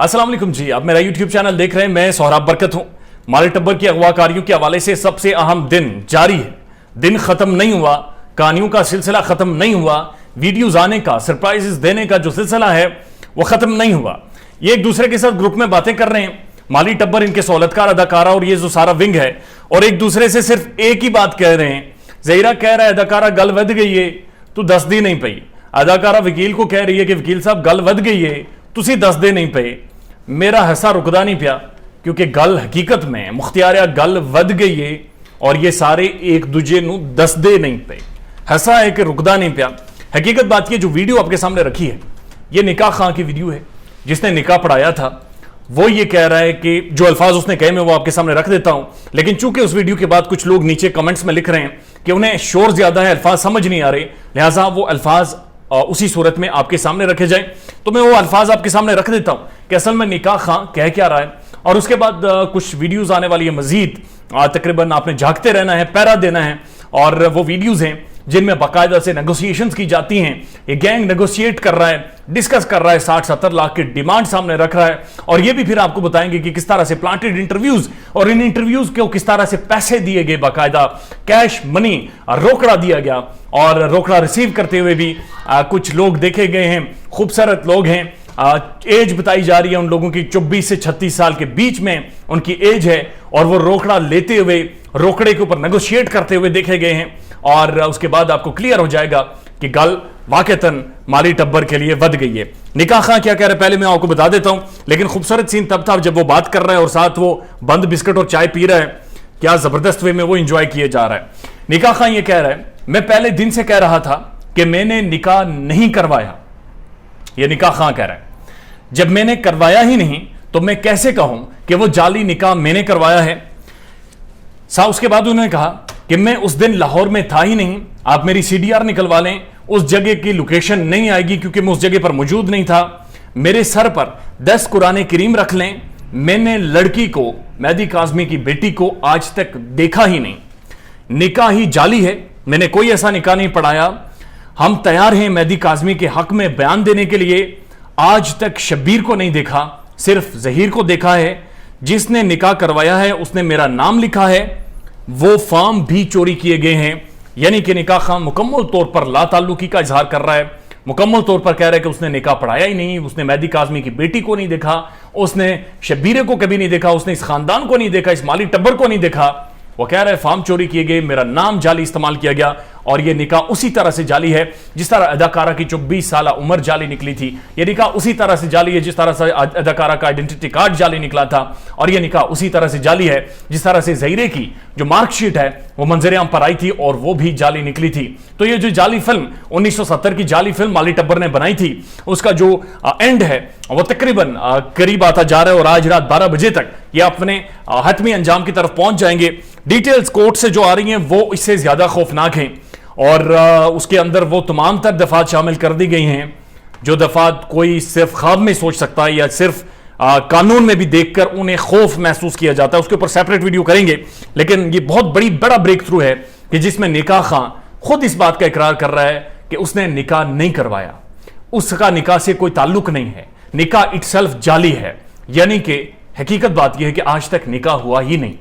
अस्सलाम वालेकुम जी, आप मेरा यूट्यूब चैनल देख रहे हैं। मैं सोहराब बरकत हूं। माली टब्बर की अगवाकारियों के हवाले से सबसे अहम दिन जारी है। दिन खत्म नहीं हुआ, कहानियों का सिलसिला खत्म नहीं हुआ, वीडियोज आने का, सरप्राइजेस देने का जो सिलसिला है वो खत्म नहीं हुआ। ये एक दूसरे के साथ ग्रुप में बातें कर रहे हैं, माली टब्बर, इनके सहूलतकार अदाकारा और ये जो सारा विंग है, और एक दूसरे से सिर्फ एक ही बात कह रहे हैं। ज़हीरा कह रहा है अदाकारा गल वध गई है, तू दस दी नहीं पई। अदाकारा वकील को कह रही है कि वकील साहब गल वध गई है, तुसी दस दे नहीं पे। मेरा हंसा रुकदा नहीं पिया, क्योंकि गल हकीकत में मुख्तियार गल वध गई है और ये सारे एक दूजे नू दस दे नहीं पे। हंसा है कि रुकदा नहीं पिया। हकीकत बात की जो वीडियो आपके सामने रखी है, ये निकाह खां की वीडियो है। जिसने निकाह पढ़ाया था वो ये कह रहा है कि जो अल्फाज उसने कहे मैं वो आपके सामने रख देता हूं, लेकिन चूंकि उस वीडियो के बाद कुछ लोग नीचे कमेंट्स में लिख रहे हैं कि उन्हें शोर ज्यादा है, अल्फाज समझ नहीं आ रहे, लिहाजा वो अल्फाज उसी सूरत में आपके सामने रखे जाए। तो मैं वो अल्फाज आपके सामने रख देता हूं कि असल में निकाह खां कह क्या रहा है, और उसके बाद कुछ वीडियोज आने वाली है मजीद। तकरीबन आपने झांकते रहना है, पैरा देना है, और वो वीडियोज हैं जिनमें बाकायदा से नेगोशिएशंस की जाती हैं। ये गैंग नेगोशिएट कर रहा है, डिस्कस कर रहा है, 60-70 लाख की डिमांड सामने रख रहा है, और ये भी फिर आपको बताएंगे कि किस तरह से प्लांटेड इंटरव्यूज, और इन इंटरव्यूज को किस तरह से पैसे दिए गए, बाकायदा कैश मनी रोकड़ा दिया गया, और रोकड़ा रिसीव करते हुए भी कुछ लोग देखे गए हैं। खूबसूरत लोग हैं, एज बताई जा रही है उन लोगों की 24 से 36 साल के बीच में उनकी एज है, और वो रोकड़ा लेते हुए, रोकड़े के ऊपर नेगोशिएट करते हुए देखे गए हैं। और उसके बाद आपको क्लियर हो जाएगा कि गल वाकईतन माली टब्बर के लिए वध गई है। निकाह खां क्या कह रहे हैं पहले मैं आपको बता देता हूं, लेकिन खूबसूरत सीन तब था जब वो बात कर रहा है और साथ वो बंद बिस्किट और चाय पी रहा है। क्या जबरदस्त वे में वो इंजॉय किए जा रहा है। निकाह खां ये कह रहा है मैं पहले दिन से कह रहा था कि मैंने निकाह नहीं करवाया। ये निकाह खां कह रहा है जब मैंने करवाया ही नहीं तो मैं कैसे कहूं कि वो जाली निकाह मैंने करवाया है। उसके बाद उन्होंने कहा कि मैं उस दिन लाहौर में था ही नहीं, आप मेरी सीडीआर निकलवा लें, उस जगह की लोकेशन नहीं आएगी क्योंकि मैं उस जगह पर मौजूद नहीं था। मेरे सर पर 10 कुरान करीम रख लें, मैंने लड़की को, मेहदी काज़मी की बेटी को आज तक देखा ही नहीं। निकाह ही जाली है, मैंने कोई ऐसा निकाह नहीं पढ़ाया। हम तैयार हैं मेहदी काज़मी के हक में बयान देने के लिए। आज तक शब्बीर को नहीं देखा, सिर्फ ज़हीर को देखा है। जिसने निकाह करवाया है उसने मेरा नाम लिखा है, वो फॉर्म भी चोरी किए गए हैं। यानी कि निकाह खां मुकम्मल तौर पर ला ताल्लुकी का इजहार कर रहा है, मुकम्मल तौर पर कह रहा है कि उसने निकाह पढ़ाया ही नहीं, उसने मेहदी काज़मी की बेटी को नहीं देखा, उसने शब्बीरे को कभी नहीं देखा, उसने इस खानदान को नहीं देखा, इस माली टब्बर को नहीं देखा। वो कह रहा है फॉर्म चोरी किए गए, मेरा नाम जाली इस्तेमाल किया गया, और यह निकाह उसी तरह से जाली है जिस तरह अदाकारा की 24 साल उम्र जाली निकली थी। यह निकाह उसी तरह से जाली है जिस तरह से अदाकारा का आइडेंटिटी कार्ड जाली निकला था, और यह निकाह उसी तरह से जाली है जिस तरह से ज़हीरे की जो मार्कशीट है वो मंजर आम पर आई थी और वो भी जाली निकली थी। तो ये जो जाली फिल्म 1970 की जाली फिल्म माली टब्बर ने बनाई थी, उसका जो एंड है वो तकरीबन करीब आता जा रहा है, और आज रात 12 बजे तक ये अपने हतमी अंजाम की तरफ पहुंच जाएंगे। डिटेल्स कोर्ट से जो आ रही हैं वो इससे ज्यादा खौफनाक हैं, और उसके अंदर वो तमाम तर दफात शामिल कर दी गई हैं जो दफात कोई सिर्फ ख्वाब में सोच सकता है या सिर्फ कानून में भी देखकर उन्हें खौफ महसूस किया जाता है। उसके ऊपर सेपरेट वीडियो करेंगे, लेकिन ये बहुत बड़ा ब्रेक थ्रू है कि जिसमें निकाह खां खुद इस बात का इकरार कर रहा है कि उसने निकाह नहीं करवाया, उसका निकाह से कोई ताल्लुक नहीं है, निकाह इटसेल्फ जाली है। यानी कि हकीकत बात यह है कि आज तक निकाह हुआ ही नहीं।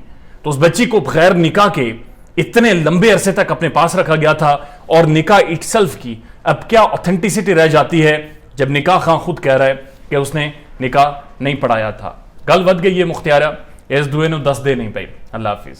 तो उस बच्ची को बगैर निकाह के इतने लंबे अरसे तक अपने पास रखा गया था, और निकाह इटसेल्फ की अब क्या ऑथेंटिसिटी रह जाती है जब निकाह खां खुद कह रहा है कि उसने निकाह नहीं पढ़ाया था। गल वध गई है मुख्तियारा, इस दुए नु दस दे नहीं पाई। अल्लाह हाफिज।